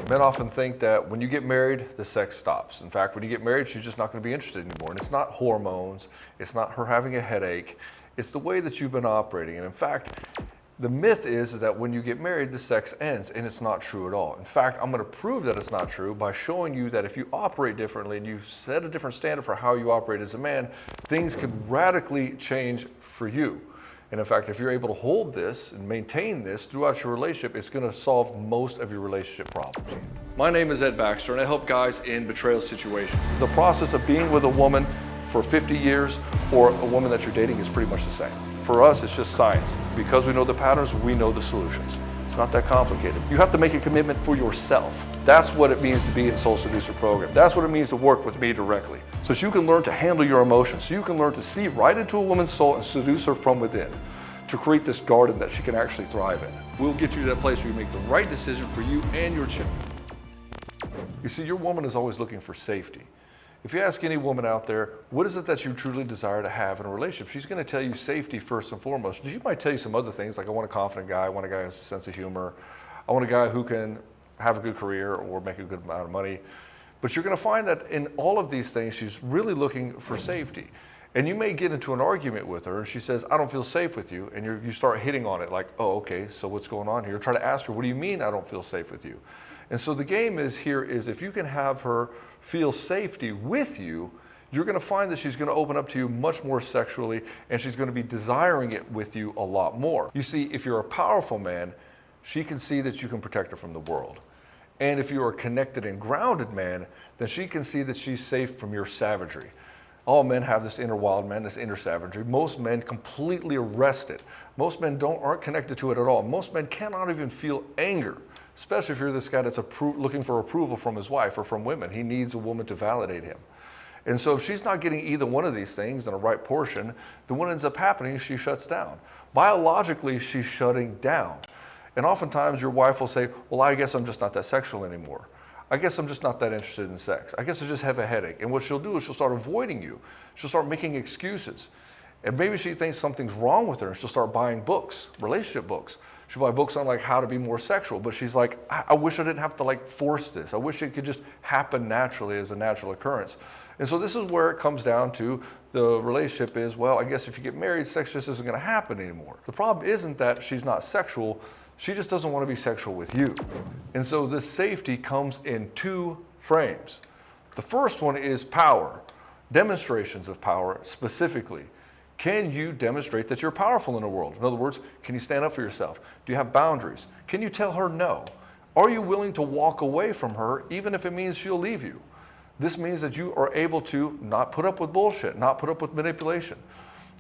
Men often think that when you get married, the sex stops. In fact, when you get married, she's just not going to be interested anymore. And it's not hormones. It's not her having a headache. It's the way that you've been operating. And in fact, the myth is that when you get married, the sex ends, and it's not true at all. In fact, I'm going to prove that it's not true by showing you that if you operate differently and you set a different standard for how you operate as a man, things could radically change for you. And in fact, if you're able to hold this and maintain this throughout your relationship, it's going to solve most of your relationship problems. My name is Ed Baxter, and I help guys in betrayal situations. The process of being with a woman for 50 years or a woman that you're dating is pretty much the same. For us, it's just science. Because we know the patterns, we know the solutions. It's not that complicated. You have to make a commitment for yourself. That's what it means to be in Soul Seducer program. That's what it means to work with me directly. So that you can learn to handle your emotions, so you can learn to see right into a woman's soul and seduce her from within, to create this garden that she can actually thrive in. We'll get you to that place where you make the right decision for you and your chick. You see, your woman is always looking for safety. If you ask any woman out there, what is it that you truly desire to have in a relationship? She's going to tell you safety first and foremost. She might tell you some other things, like I want a confident guy, I want a guy who has a sense of humor, I want a guy who can have a good career or make a good amount of money. But you're going to find that in all of these things, she's really looking for safety. And you may get into an argument with her and she says, I don't feel safe with you. And you start hitting on it like, oh, okay, so what's going on here? You're trying to ask her, what do you mean I don't feel safe with you? And so the game is here is if you can have her feel safety with you, you're going to find that she's going to open up to you much more sexually, and she's going to be desiring it with you a lot more. You see, if you're a powerful man, she can see that you can protect her from the world. And if you're a connected and grounded man, then she can see that she's safe from your savagery. All men have this inner wild man, this inner savagery. Most men completely arrest it. Most men aren't connected to it at all. Most men cannot even feel anger, especially if you're this guy that's looking for approval from his wife or from women. He needs a woman to validate him. And so if she's not getting either one of these things in a right portion, then what ends up happening is she shuts down. Biologically, she's shutting down. And oftentimes your wife will say, well, I guess I'm just not that sexual anymore. I guess I'm just not that interested in sex. I guess I just have a headache. And what she'll do is she'll start avoiding you. She'll start making excuses. And maybe she thinks something's wrong with her and she'll start buying books, relationship books. She'll buy books on like how to be more sexual, but she's like, I wish I didn't have to like force this. I wish it could just happen naturally as a natural occurrence. And so this is where it comes down to the relationship is, well, I guess if you get married, sex just isn't going to happen anymore. The problem isn't that she's not sexual. She just doesn't want to be sexual with you. And so this safety comes in two frames. The first one is power, demonstrations of power specifically. Can you demonstrate that you're powerful in the world? In other words, can you stand up for yourself? Do you have boundaries? Can you tell her no? Are you willing to walk away from her even if it means she'll leave you? This means that you are able to not put up with bullshit, not put up with manipulation.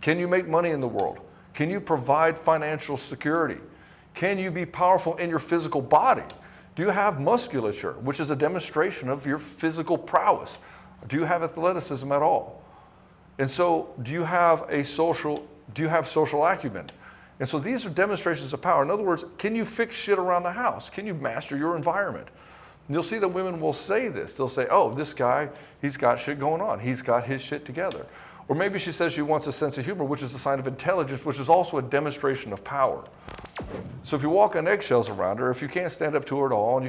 Can you make money in the world? Can you provide financial security? Can you be powerful in your physical body? Do you have musculature, which is a demonstration of your physical prowess? Do you have athleticism at all? And so do you have social acumen? And so these are demonstrations of power. In other words, can you fix shit around the house? Can you master your environment? And you'll see that women will say this. They'll say, oh, this guy, he's got shit going on. He's got his shit together. Or maybe she says she wants a sense of humor, which is a sign of intelligence, which is also a demonstration of power. So if you walk on eggshells around her, if you can't stand up to her at all, and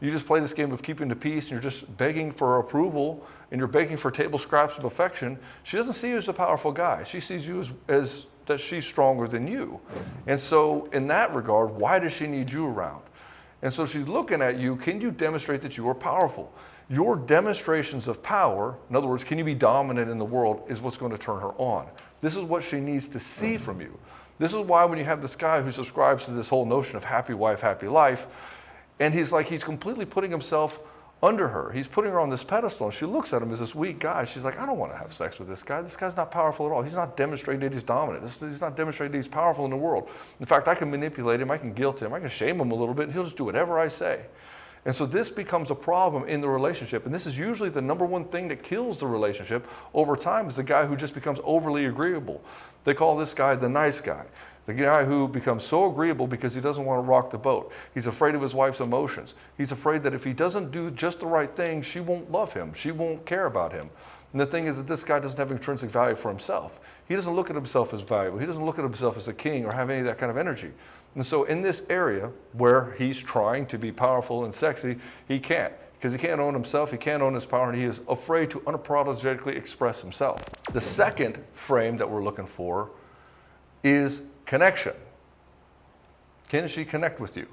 you just play this game of keeping the peace, and you're just begging for approval, and you're begging for table scraps of affection, she doesn't see you as a powerful guy. She sees you as that she's stronger than you. And so in that regard, why does she need you around? And so she's looking at you, can you demonstrate that you are powerful? Your demonstrations of power, in other words, can you be dominant in the world, is what's going to turn her on. This is what she needs to see from you. This is why when you have this guy who subscribes to this whole notion of happy wife, happy life, and he's completely putting himself under her. He's putting her on this pedestal, and she looks at him as this weak guy. She's like, I don't want to have sex with this guy. This guy's not powerful at all. He's not demonstrating that he's dominant. He's not demonstrating that he's powerful in the world. In fact, I can manipulate him. I can guilt him. I can shame him a little bit, and he'll just do whatever I say. And so this becomes a problem in the relationship. And this is usually the number one thing that kills the relationship over time, is the guy who just becomes overly agreeable. They call this guy the nice guy. The guy who becomes so agreeable because he doesn't want to rock the boat. He's afraid of his wife's emotions. He's afraid that if he doesn't do just the right thing, she won't love him. She won't care about him. And the thing is that this guy doesn't have intrinsic value for himself. He doesn't look at himself as valuable. He doesn't look at himself as a king or have any of that kind of energy. And so in this area where he's trying to be powerful and sexy, he can't. Because he can't own himself, he can't own his power, and he is afraid to unapologetically express himself. The second frame that we're looking for is connection. Can she connect with you?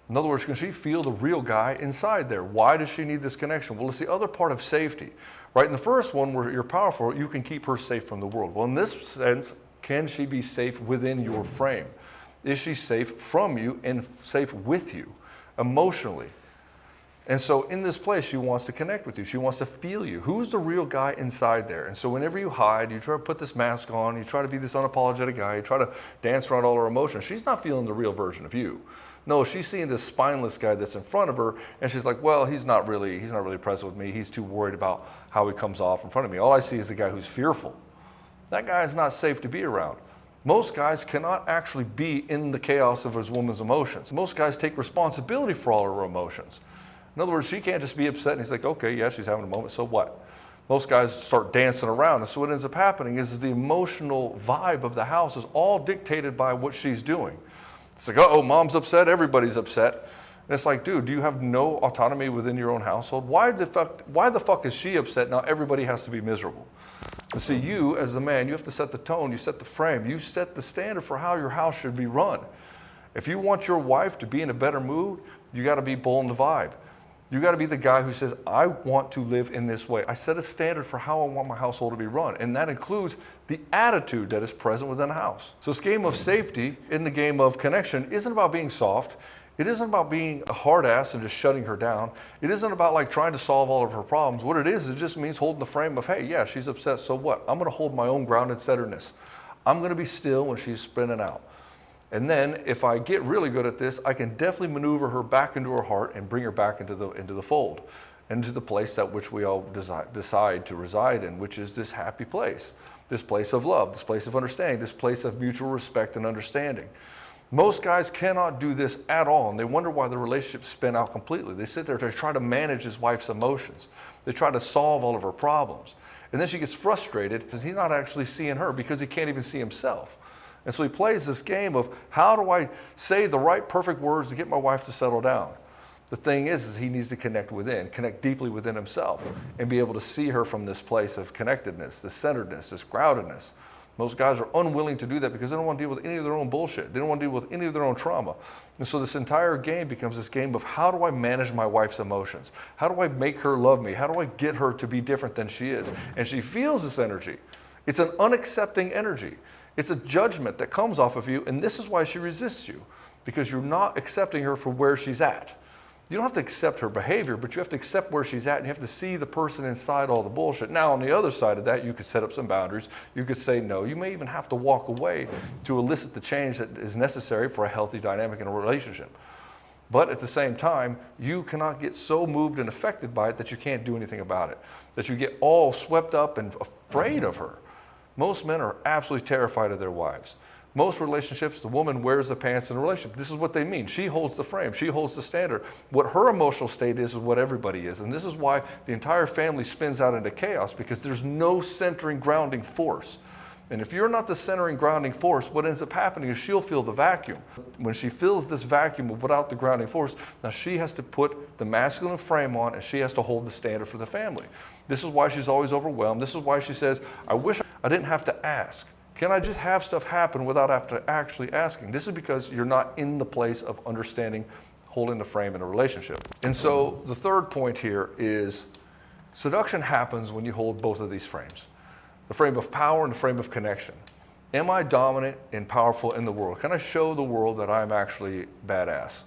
In other words, can she feel the real guy inside there? Why does she need this connection? Well, it's the other part of safety, right? In the first one, where you're powerful, you can keep her safe from the world. Well, in this sense, can she be safe within your frame? Is she safe from you and safe with you emotionally? And so in this place, she wants to connect with you. She wants to feel you. Who's the real guy inside there? And so whenever you hide, you try to put this mask on, you try to be this unapologetic guy, you try to dance around all her emotions, she's not feeling the real version of you. No, she's seeing this spineless guy that's in front of her, and she's like, well, he's not really present with me. He's too worried about how he comes off in front of me. All I see is a guy who's fearful. That guy is not safe to be around. Most guys cannot actually be in the chaos of his woman's emotions. Most guys take responsibility for all her emotions. In other words, she can't just be upset and he's like, okay, yeah, she's having a moment, so what? Most guys start dancing around, and so what ends up happening is the emotional vibe of the house is all dictated by what she's doing. It's like, oh, mom's upset, everybody's upset. And it's like, dude, do you have no autonomy within your own household? Why the fuck is she upset? Now everybody has to be miserable. And see, you as the man, you have to set the tone, you set the frame, you set the standard for how your house should be run. If you want your wife to be in a better mood, you got to be pulling the vibe. You got to be the guy who says, I want to live in this way. I set a standard for how I want my household to be run. And that includes the attitude that is present within a house. So this game of safety in the game of connection isn't about being soft. It isn't about being a hard ass and just shutting her down. It isn't about like trying to solve all of her problems. What it is, it just means holding the frame of, hey, yeah, she's upset, so what? I'm going to hold my own grounded centeredness. I'm going to be still when she's spinning out. And then if I get really good at this, I can definitely maneuver her back into her heart and bring her back into the fold, into the place that which we all decide to reside in, which is this happy place, this place of love, this place of understanding, this place of mutual respect and understanding. Most guys cannot do this at all, and they wonder why the relationships spin out completely. They sit there to try to manage his wife's emotions. They try to solve all of her problems. And then she gets frustrated because he's not actually seeing her because he can't even see himself. And so he plays this game of, how do I say the right perfect words to get my wife to settle down? The thing is he needs to connect within, connect deeply within himself, and be able to see her from this place of connectedness, this centeredness, this groundedness. Most guys are unwilling to do that because they don't want to deal with any of their own bullshit. They don't want to deal with any of their own trauma. And so this entire game becomes this game of, how do I manage my wife's emotions? How do I make her love me? How do I get her to be different than she is? And she feels this energy. It's an unaccepting energy. It's a judgment that comes off of you, and this is why she resists you, because you're not accepting her for where she's at. You don't have to accept her behavior, but you have to accept where she's at, and you have to see the person inside all the bullshit. Now, on the other side of that, you could set up some boundaries. You could say no. You may even have to walk away to elicit the change that is necessary for a healthy dynamic in a relationship. But at the same time, you cannot get so moved and affected by it that you can't do anything about it, that you get all swept up and afraid of her. Most men are absolutely terrified of their wives. Most relationships, the woman wears the pants in a relationship. This is what they mean. She holds the frame. She holds the standard. What her emotional state is what everybody is. And this is why the entire family spins out into chaos, because there's no centering, grounding force. And if you're not the centering, grounding force, what ends up happening is she'll feel the vacuum. When she feels this vacuum without the grounding force, now she has to put the masculine frame on, and she has to hold the standard for the family. This is why she's always overwhelmed. This is why she says, I wish I didn't have to ask. Can I just have stuff happen without actually asking? This is because you're not in the place of understanding, holding the frame in a relationship. And so the third point here is seduction happens when you hold both of these frames. The frame of power and the frame of connection. Am I dominant and powerful in the world? Can I show the world that I'm actually badass?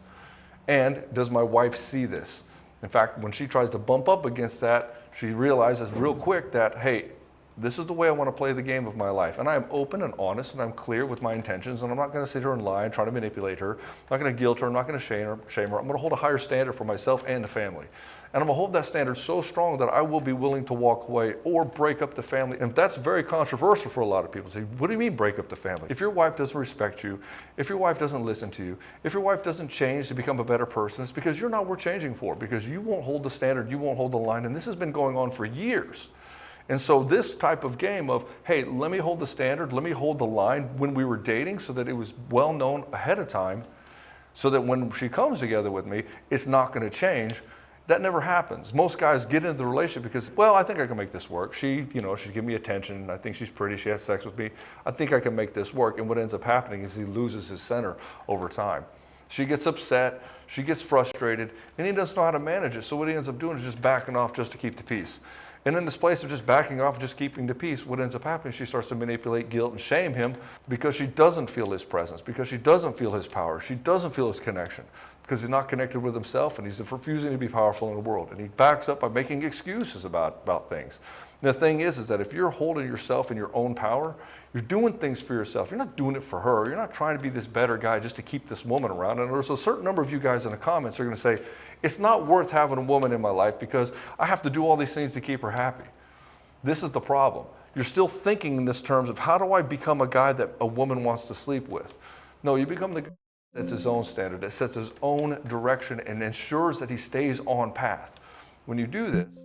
And does my wife see this? In fact, when she tries to bump up against that, she realizes real quick that, hey, this is the way I want to play the game of my life. And I am open and honest, and I'm clear with my intentions, and I'm not going to sit here and lie and try to manipulate her. I'm not going to guilt her. I'm not going to shame her. I'm going to hold a higher standard for myself and the family. And I'm going to hold that standard so strong that I will be willing to walk away or break up the family. And that's very controversial for a lot of people. Say, what do you mean break up the family? If your wife doesn't respect you, if your wife doesn't listen to you, if your wife doesn't change to become a better person, it's because you're not worth changing for, because you won't hold the standard, you won't hold the line. And this has been going on for years. And so this type of game of, hey, let me hold the standard, let me hold the line when we were dating so that it was well known ahead of time, so that when she comes together with me, it's not going to change. That never happens. Most guys get into the relationship because, well, I think I can make this work. She give me attention. I think she's pretty. She has sex with me. I think I can make this work. And what ends up happening is he loses his center over time. She gets upset. She gets frustrated, and he doesn't know how to manage it. So what he ends up doing is just backing off just to keep the peace. And in this place of just backing off, just keeping the peace, what ends up happening, she starts to manipulate, guilt, and shame him because she doesn't feel his presence, because she doesn't feel his power, she doesn't feel his connection, because he's not connected with himself, and he's refusing to be powerful in the world. And he backs up by making excuses about things. And the thing is that if you're holding yourself in your own power, you're doing things for yourself. You're not doing it for her. You're not trying to be this better guy just to keep this woman around. And there's a certain number of you guys in the comments who are going to say, it's not worth having a woman in my life because I have to do all these things to keep her happy. This is the problem. You're still thinking in this terms of how do I become a guy that a woman wants to sleep with? No, you become the guy that sets his own standard, that sets his own direction and ensures that he stays on path. When you do this,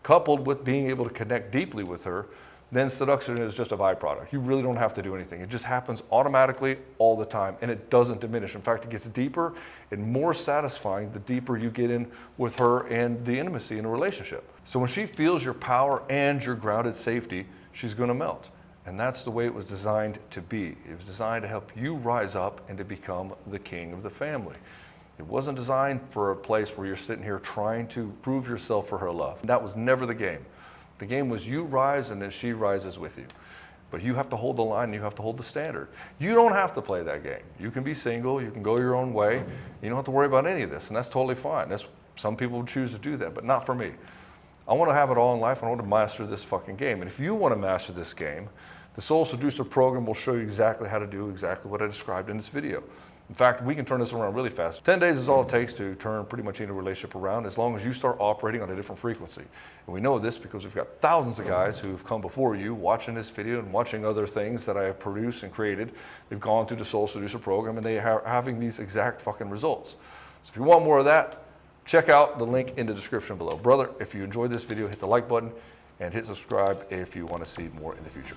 coupled with being able to connect deeply with her, then seduction is just a byproduct. You really don't have to do anything. It just happens automatically all the time, and it doesn't diminish. In fact, it gets deeper and more satisfying the deeper you get in with her and the intimacy in a relationship. So when she feels your power and your grounded safety, she's going to melt. And that's the way it was designed to be. It was designed to help you rise up and to become the king of the family. It wasn't designed for a place where you're sitting here trying to prove yourself for her love. That was never the game. The game was you rise and then she rises with you. But you have to hold the line and you have to hold the standard. You don't have to play that game. You can be single, you can go your own way. You don't have to worry about any of this, and that's totally fine. Some people would choose to do that, but not for me. I want to have it all in life. I want to master this fucking game. And if you want to master this game, the Soul Seducer program will show you exactly how to do exactly what I described in this video. In fact, we can turn this around really fast. 10 days is all it takes to turn pretty much any relationship around as long as you start operating on a different frequency. And we know this because we've got thousands of guys who've come before you watching this video and watching other things that I have produced and created. They've gone through the Soul Seducer program and they are having these exact fucking results. So if you want more of that, check out the link in the description below. Brother, if you enjoyed this video, hit the like button and hit subscribe if you want to see more in the future.